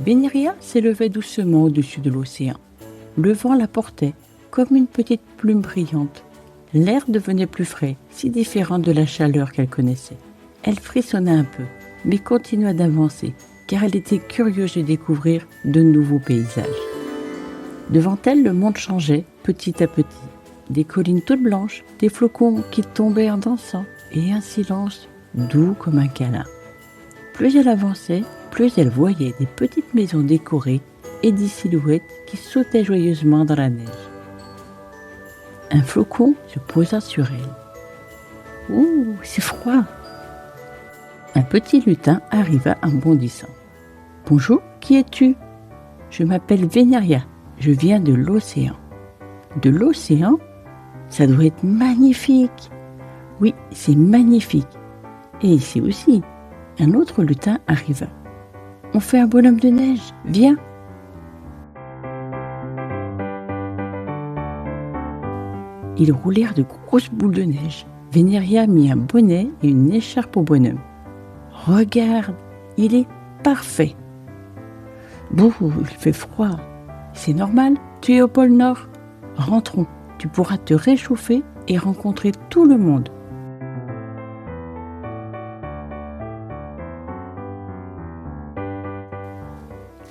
Vénéria s'élevait doucement au-dessus de l'océan. Le vent la portait comme une petite plume brillante. L'air devenait plus frais, si différent de la chaleur qu'elle connaissait. Elle frissonna un peu, mais continua d'avancer, car elle était curieuse de découvrir de nouveaux paysages. Devant elle, le monde changeait petit à petit. Des collines toutes blanches, des flocons qui tombaient en dansant, et un silence doux comme un câlin. Plus elle avançait, plus elle voyait des petites maisons décorées et des silhouettes qui sautaient joyeusement dans la neige. Un flocon se posa sur elle. « Ouh, c'est froid !» Un petit lutin arriva en bondissant. « Bonjour, qui es-tu ? Je m'appelle Vénéria, je viens de l'océan. »« De l'océan ? Ça doit être magnifique !»« Oui, c'est magnifique. Et ici aussi. » Un autre lutin arriva. « On fait un bonhomme de neige, viens !» Ils roulèrent de grosses boules de neige. Vénéria mit un bonnet et une écharpe au bonhomme. « Regarde, il est parfait !»« Bouh, il fait froid. C'est normal, tu es au pôle Nord. Rentrons, tu pourras te réchauffer et rencontrer tout le monde. »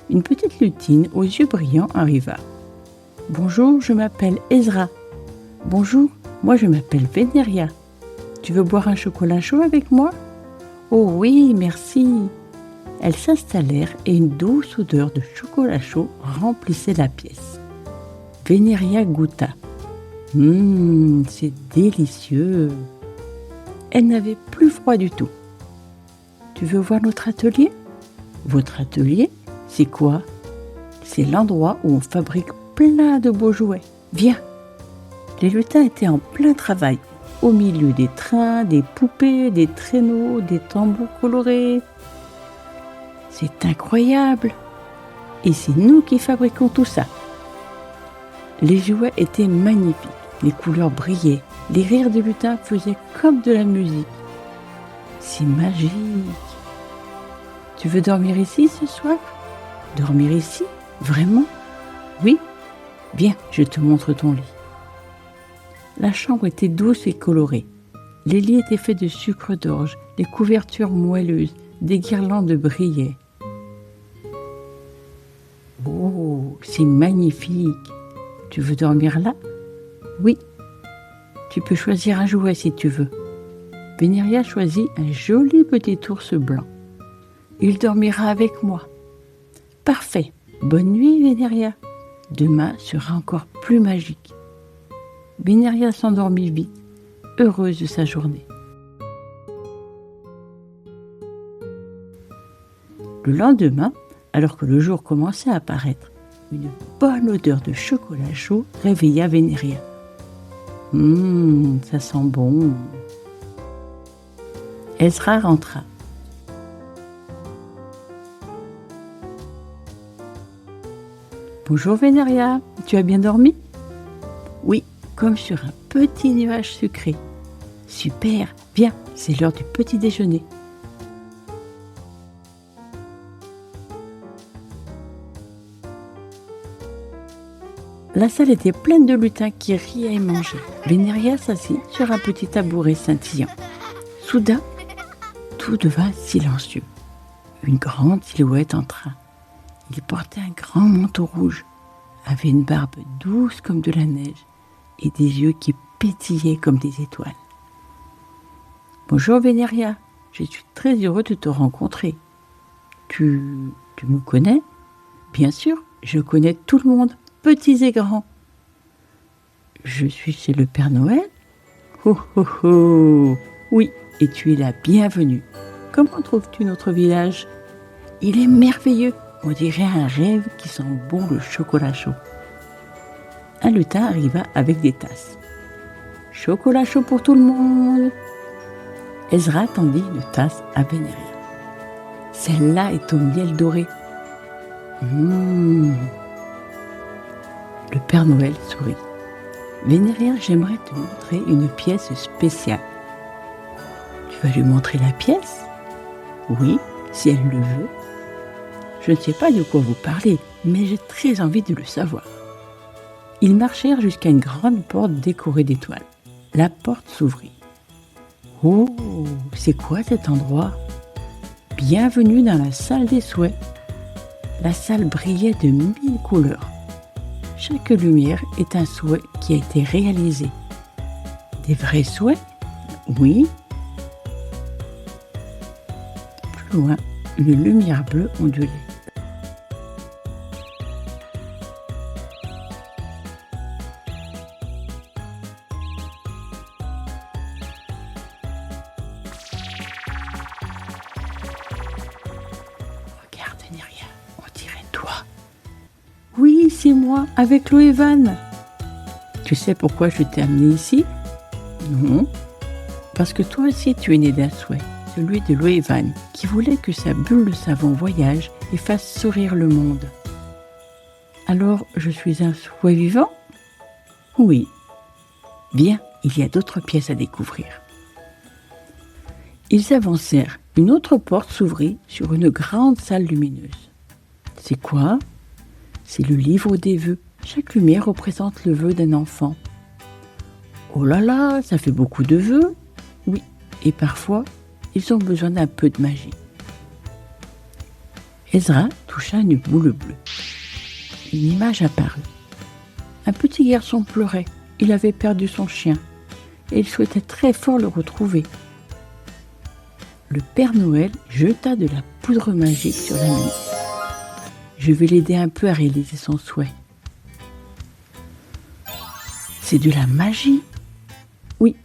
Une petite lutine aux yeux brillants arriva. « Bonjour, je m'appelle Ezra. »« Bonjour, moi je m'appelle Vénéria. Tu veux boire un chocolat chaud avec moi ?»« Oh oui, merci. » Elles s'installèrent et une douce odeur de chocolat chaud remplissait la pièce. Vénéria goûta. « C'est délicieux !» Elle n'avait plus froid du tout. « Tu veux voir notre atelier ?»« Votre atelier ? C'est quoi ? » ?»« C'est l'endroit où on fabrique plein de beaux jouets. Viens !» Les lutins étaient en plein travail, au milieu des trains, des poupées, des traîneaux, des tambours colorés. C'est incroyable! Et c'est nous qui fabriquons tout ça. Les jouets étaient magnifiques, les couleurs brillaient, les rires des lutins faisaient comme de la musique. C'est magique! Tu veux dormir ici ce soir? Dormir ici? Vraiment? Oui? Viens, je te montre ton lit. La chambre était douce et colorée. Les lits étaient faits de sucre d'orge, les couvertures moelleuses, des guirlandes brillaient. Oh, c'est magnifique! Tu veux dormir là? Oui. Tu peux choisir un jouet si tu veux. Vénéria choisit un joli petit ours blanc. Il dormira avec moi. Parfait. Bonne nuit, Vénéria. Demain sera encore plus magique. Vénéria s'endormit vite, heureuse de sa journée. Le lendemain, alors que le jour commençait à apparaître, une bonne odeur de chocolat chaud réveilla Vénéria. Ça sent bon. Ezra rentra. Bonjour Vénéria, tu as bien dormi? Oui, comme sur un petit nuage sucré. Super, viens, c'est l'heure du petit déjeuner. La salle était pleine de lutins qui riaient et mangeaient. Vénéria s'assit sur un petit tabouret scintillant. Soudain, tout devint silencieux. Une grande silhouette entra. Il portait un grand manteau rouge, avait une barbe douce comme de la neige et des yeux qui pétillaient comme des étoiles. « Bonjour Vénéria, je suis très heureux de te rencontrer. Tu me connais? Bien sûr, je connais tout le monde, petits et grands. Je suis chez le Père Noël? Oh oh oh! Oui, et tu es la bienvenue. Comment trouves-tu notre village? Il est merveilleux, on dirait un rêve qui sent bon le chocolat chaud. » Un lutin arriva avec des tasses. « Chocolat chaud pour tout le monde !» Ezra tendit une tasse à Vénéria. « Celle-là est au miel doré. » Le Père Noël sourit. « Vénéria, j'aimerais te montrer une pièce spéciale. » « Tu vas lui montrer la pièce? » « Oui, si elle le veut. » Je ne sais pas de quoi vous parlez, mais j'ai très envie de le savoir. » Ils marchèrent jusqu'à une grande porte décorée d'étoiles. La porte s'ouvrit. « Oh, c'est quoi cet endroit ? Bienvenue dans la salle des souhaits. » La salle brillait de 1000 couleurs. Chaque lumière est un souhait qui a été réalisé. Des vrais souhaits ? Oui. Plus loin, une lumière bleue ondulait. Regarde, Neria, on dirait toi. Oui, c'est moi, avec Loévan. Tu sais pourquoi je t'ai amené ici ? Non, parce que toi aussi tu es né d'un souhait, celui de Loévan, qui voulait que sa bulle de savon voyage et fasse sourire le monde. Alors, je suis un souhait vivant ? Oui. Bien, il y a d'autres pièces à découvrir. Ils avancèrent. Une autre porte s'ouvrit sur une grande salle lumineuse. C'est quoi ? C'est le livre des vœux. Chaque lumière représente le vœu d'un enfant. Oh là là, ça fait beaucoup de vœux. Oui, et parfois, ils ont besoin d'un peu de magie. Ezra toucha une boule bleue. Une image apparut. Un petit garçon pleurait. Il avait perdu son chien et il souhaitait très fort le retrouver. Le Père Noël jeta de la poudre magique sur la nuit. Je vais l'aider un peu à réaliser son souhait. C'est de la magie. Oui,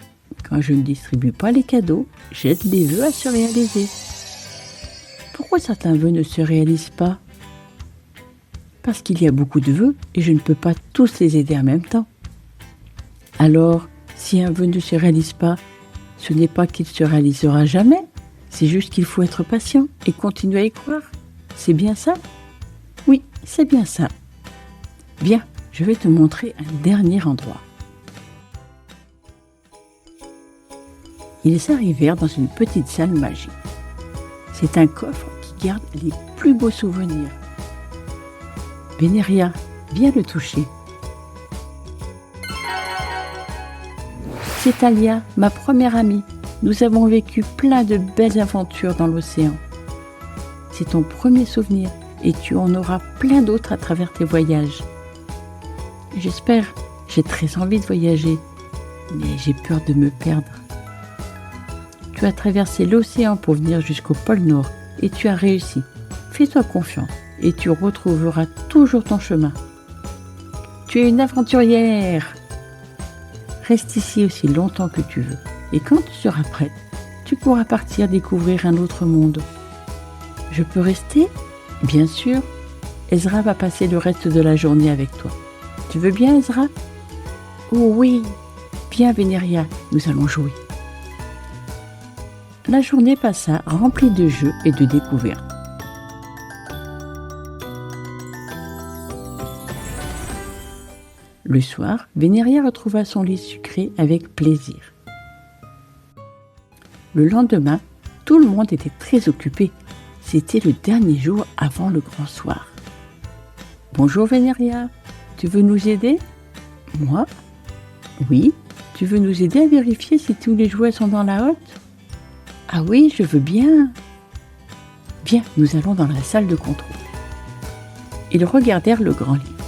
quand je ne distribue pas les cadeaux, j'aide les vœux à se réaliser. Pourquoi certains vœux ne se réalisent pas ? Parce qu'il y a beaucoup de vœux et je ne peux pas tous les aider en même temps. Alors, si un vœu ne se réalise pas, ce n'est pas qu'il se réalisera jamais, c'est juste qu'il faut être patient et continuer à y croire. C'est bien ça ? Oui, c'est bien ça. Viens, je vais te montrer un dernier endroit. Ils arrivèrent dans une petite salle magique. C'est un coffre qui garde les plus beaux souvenirs. Vénéria, viens le toucher. C'est Talia, ma première amie. Nous avons vécu plein de belles aventures dans l'océan. C'est ton premier souvenir et tu en auras plein d'autres à travers tes voyages. J'espère, j'ai très envie de voyager, mais j'ai peur de me perdre. Tu as traversé l'océan pour venir jusqu'au pôle Nord et tu as réussi. Fais-toi confiance et tu retrouveras toujours ton chemin. Tu es une aventurière. Reste ici aussi longtemps que tu veux. Et quand tu seras prête, tu pourras partir découvrir un autre monde. Je peux rester ? Bien sûr. Ezra va passer le reste de la journée avec toi. Tu veux bien, Ezra ? Oh oui. Viens, Vénéria, nous allons jouer. La journée passa remplie de jeux et de découvertes. Le soir, Vénéria retrouva son lit sucré avec plaisir. Le lendemain, tout le monde était très occupé. C'était le dernier jour avant le grand soir. « Bonjour Vénéria, tu veux nous aider ?»« Moi ? Oui, tu veux nous aider à vérifier si tous les jouets sont dans la hotte ? » ?»« Ah oui, je veux bien. » »« Bien, nous allons dans la salle de contrôle. » Ils regardèrent le grand livre.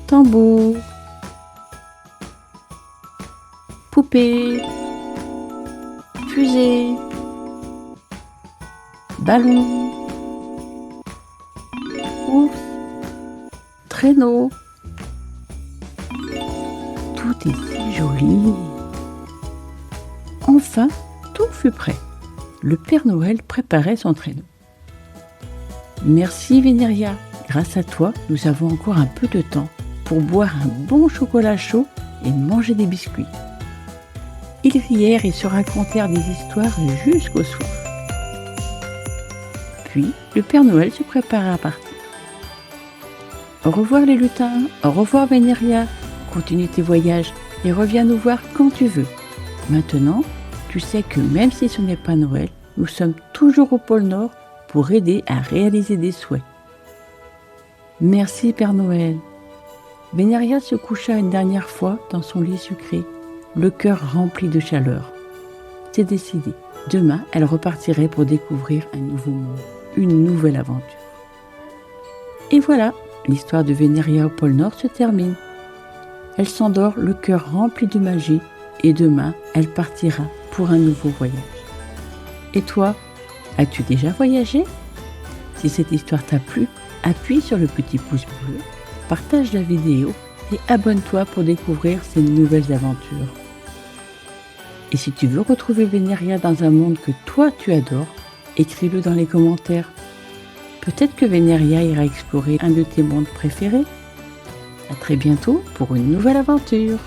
Tambour, poupée, fusée, ballon, ours, traîneau. Tout est si joli. Enfin, tout fut prêt. Le Père Noël préparait son traîneau. Merci Vénéria. Grâce à toi, nous avons encore un peu de temps pour boire un bon chocolat chaud et manger des biscuits. Ils rièrent et se racontèrent des histoires jusqu'au soir. Puis, le Père Noël se prépara à partir. Au revoir les lutins, au revoir Vénéria, continue tes voyages et reviens nous voir quand tu veux. Maintenant, tu sais que même si ce n'est pas Noël, nous sommes toujours au pôle Nord pour aider à réaliser des souhaits. Merci Père Noël. Vénéria se coucha une dernière fois dans son lit sucré, le cœur rempli de chaleur. C'est décidé. Demain, elle repartirait pour découvrir un nouveau monde, une nouvelle aventure. Et voilà, l'histoire de Vénéria au pôle Nord se termine. Elle s'endort, le cœur rempli de magie, et demain, elle partira pour un nouveau voyage. Et toi, as-tu déjà voyagé? Si cette histoire t'a plu, appuie sur le petit pouce bleu, partage la vidéo et abonne-toi pour découvrir ces nouvelles aventures. Et si tu veux retrouver Vénéria dans un monde que toi tu adores, écris-le dans les commentaires. Peut-être que Vénéria ira explorer un de tes mondes préférés. À très bientôt pour une nouvelle aventure.